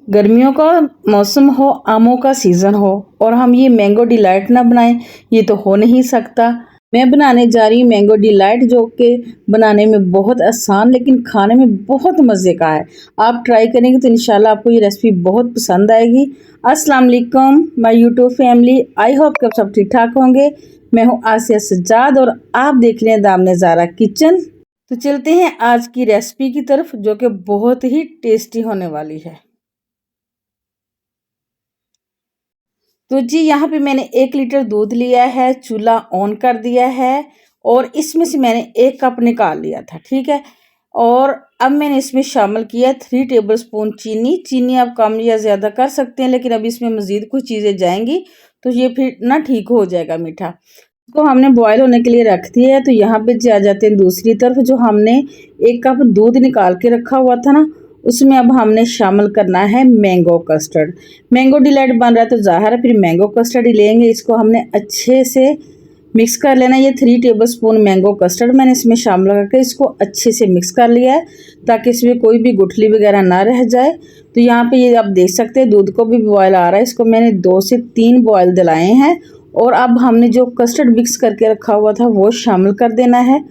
गर्मियों का मौसम हो, आमों का सीज़न हो और हम ये मैंगो डिलाइट ना बनाएं, ये तो हो नहीं सकता। मैं बनाने जा रही हूँ मैंगो डिलाइट, जो कि बनाने में बहुत आसान लेकिन खाने में बहुत मज़े का है। आप ट्राई करेंगे तो इंशाल्लाह आपको ये रेसिपी बहुत पसंद आएगी। अस्सलाम वालेकुम my YouTube family, I hope कि आप सब ठीक ठाक होंगे। मैं हूँ आसिया सज्जाद और आप देख रहे हैं दामने ज़ारा किचन। तो चलते हैं आज की रेसिपी की तरफ, जो कि बहुत ही टेस्टी होने वाली है। तो जी यहाँ पे मैंने 1 लीटर दूध लिया है, चूल्हा ऑन कर दिया है और इसमें से मैंने 1 कप निकाल लिया था, ठीक है। और अब मैंने इसमें शामिल किया 3 टेबलस्पून चीनी। चीनी आप कम या ज़्यादा कर सकते हैं, लेकिन अब इसमें मज़ीद कुछ चीज़ें जाएंगी तो ये फिर ना ठीक हो जाएगा मीठा। तो हमने बॉयल होने के लिए रख दिया है। तो यहाँ पे आ जाते हैं दूसरी तरफ, जो हमने 1 कप दूध निकाल के रखा हुआ था ना, उसमें अब हमने शामिल करना है मैंगो कस्टर्ड। मैंगो डिलाइट बन रहा है तो ज़ाहिर है फिर मैंगो कस्टर्ड ही लेंगे। इसको हमने अच्छे से मिक्स कर लेना। ये 3 टेबलस्पून मैंगो कस्टर्ड मैंने इसमें शामिल करके इसको अच्छे से मिक्स कर लिया है, ताकि इसमें कोई भी गुठली वगैरह ना रह जाए। तो यहाँ पे ये आप देख सकते हैं दूध को भी बॉयल आ रहा है। इसको मैंने 2 से 3 बॉयल दिलाए हैं और अब हमने जो कस्टर्ड मिक्स करके रखा हुआ था वो शामिल कर देना है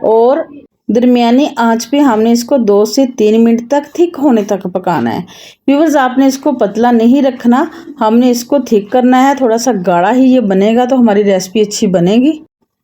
और दरमियानी आंच पे हमने इसको 2 से 3 मिनट तक थिक होने तक पकाना है। व्यूअर्स, आपने इसको पतला नहीं रखना, हमने इसको थिक करना है। थोड़ा सा गाढ़ा ही ये बनेगा तो हमारी रेसिपी अच्छी बनेगी।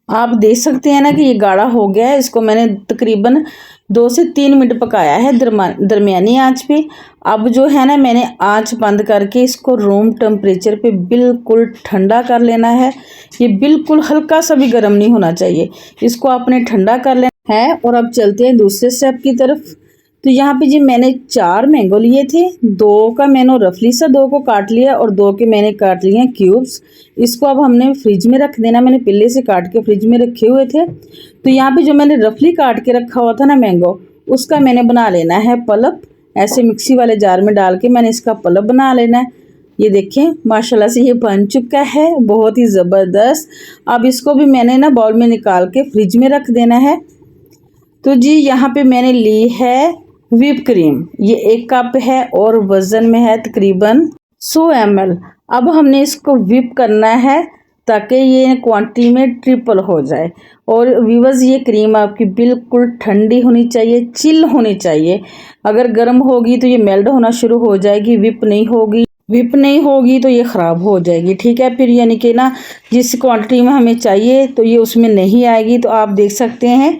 आप देख सकते हैं ना कि ये गाढ़ा हो गया है। इसको मैंने तकरीबन 2 से 3 मिनट पकाया है दरमियानी आंच पे। अब जो है ना, मैंने आंच बंद करके इसको रूम टेम्परेचर पे बिल्कुल ठंडा कर लेना है। ये बिल्कुल हल्का सा भी गर्म नहीं होना चाहिए, इसको आपने ठंडा कर लेना है। और अब चलते हैं दूसरे स्टेप की तरफ। तो यहाँ पे जी मैंने 4 मैंगो लिए थे, 2 का मैंने रफली सा 2 को काट लिया और 2 के मैंने काट लिए हैं क्यूब्स। इसको अब हमने फ्रिज में रख देना। मैंने पहले से काट के फ्रिज में रखे हुए थे। तो यहाँ पे जो मैंने रफली काट के रखा हुआ था ना मैंगो, उसका मैंने बना लेना है पल्प। ऐसे मिक्सी वाले जार में डाल के मैंने इसका पल्प बना लेना है। ये देखें माशाल्लाह से ये बन चुका है, बहुत ही ज़बरदस्त। अब इसको भी मैंने ना बाउल में निकाल के फ्रिज में रख देना है। तो जी यहाँ पे मैंने ली है व्हिप क्रीम, ये 1 कप है और वज़न में है तकरीबन 100 ml। अब हमने इसको व्हिप करना है ताकि ये क्वांटिटी में ट्रिपल हो जाए। और व्यूअर्स, ये क्रीम आपकी बिल्कुल ठंडी होनी चाहिए, चिल होनी चाहिए। अगर गर्म होगी तो ये मेल्ट होना शुरू हो जाएगी, व्हिप नहीं होगी तो ये ख़राब हो जाएगी, ठीक है। फिर यानी कि ना जिस क्वांटिटी में हमें चाहिए तो ये उसमें नहीं आएगी। तो आप देख सकते हैं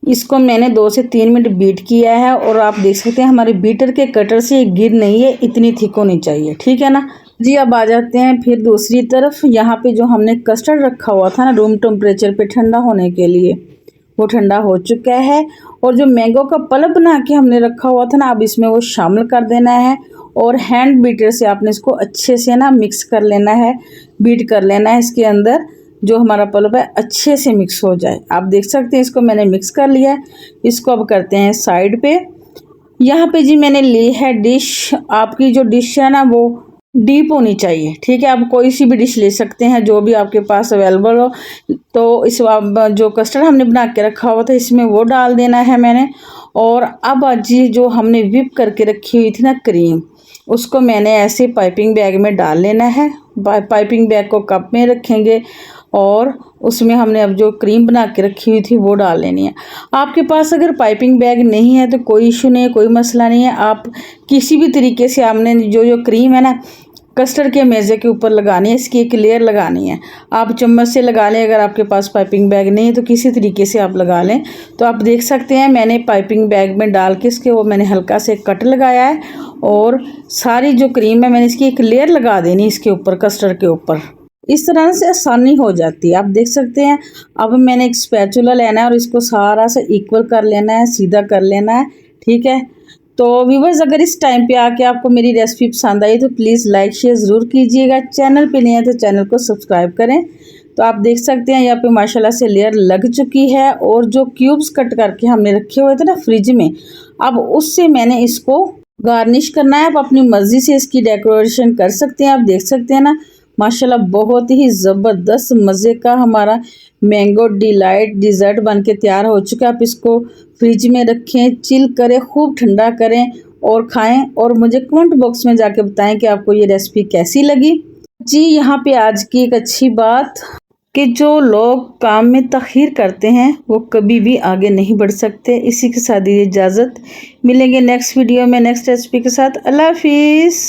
इसको मैंने 2 से 3 मिनट बीट किया है और आप देख सकते हैं हमारे बीटर के कटर से ये गिर नहीं है, इतनी थिक होनी चाहिए, ठीक है ना जी। अब आ जाते हैं फिर दूसरी तरफ। यहाँ पे जो हमने कस्टर्ड रखा हुआ था ना रूम टेम्परेचर पे ठंडा होने के लिए, वो ठंडा हो चुका है। और जो मैंगो का पल्प बना के हमने रखा हुआ था ना, अब इसमें वो शामिल कर देना है और हैंड बीटर से आपने इसको अच्छे से ना मिक्स कर लेना है, बीट कर लेना है। इसके अंदर जो हमारा पल्प है अच्छे से मिक्स हो जाए। आप देख सकते हैं इसको मैंने मिक्स कर लिया है। इसको अब करते हैं साइड पे। यहाँ पे जी मैंने ली है डिश। आपकी जो डिश है ना वो डीप होनी चाहिए, ठीक है। आप कोई सी भी डिश ले सकते हैं जो भी आपके पास अवेलेबल हो। तो इस जो कस्टर्ड हमने बना के रखा हुआ था इसमें वो डाल देना है मैंने। और अब जी जो हमने व्हिप करके रखी हुई थी ना क्रीम, उसको मैंने ऐसे पाइपिंग बैग में डाल लेना है। पाइपिंग बैग को कप में रखेंगे और उसमें हमने अब जो क्रीम बना के रखी हुई थी वो डाल लेनी है। आपके पास अगर पाइपिंग बैग नहीं है तो कोई इशू नहीं है, कोई मसला नहीं है। आप किसी भी तरीके से आपने जो क्रीम है ना कस्टर्ड के मेज़े के ऊपर लगानी है, इसकी एक लेयर लगानी है। आप चम्मच से लगा लें, अगर आपके पास पाइपिंग बैग नहीं है तो किसी तरीके से आप लगा लें। तो आप देख सकते हैं मैंने पाइपिंग बैग में डाल के इसके वो मैंने हल्का से कट लगाया है और सारी जो क्रीम है मैंने इसकी एक लेयर लगा देनी इसके ऊपर, कस्टर्ड के ऊपर। इस तरह से आसानी हो जाती है, आप देख सकते हैं। अब मैंने एक स्पैचुला लेना है और इसको सारा सा इक्वल कर लेना है, सीधा कर लेना है, ठीक है। तो व्यूअर्स, अगर इस टाइम पे आके आपको मेरी रेसिपी पसंद आई तो प्लीज़ लाइक शेयर ज़रूर कीजिएगा। चैनल पे नहीं है तो चैनल को सब्सक्राइब करें। तो आप देख सकते हैं यहाँ पे माशाल्लाह से लेयर लग चुकी है। और जो क्यूब्स कट करके हमने रखे हुए थे ना फ्रिज में, अब उससे मैंने इसको गार्निश करना है। आप अपनी मर्ज़ी से इसकी डेकोरेशन कर सकते हैं। आप देख सकते हैं ना माशाल्लाह बहुत ही ज़बरदस्त मज़े का हमारा मैंगो डिलाइट डिज़र्ट बन के तैयार हो चुका है। आप इसको फ्रिज में रखें, चिल करें, खूब ठंडा करें और खाएं और मुझे कमेंट बॉक्स में जाके बताएं कि आपको ये रेसिपी कैसी लगी। जी यहाँ पे आज की एक अच्छी बात कि जो लोग काम में तखीर करते हैं वो कभी भी आगे नहीं बढ़ सकते। इसी के साथ दीजिए इजाज़त, मिलेंगे नेक्स्ट वीडियो में नेक्स्ट रेसिपी के साथ। अल्लाह हाफिज़।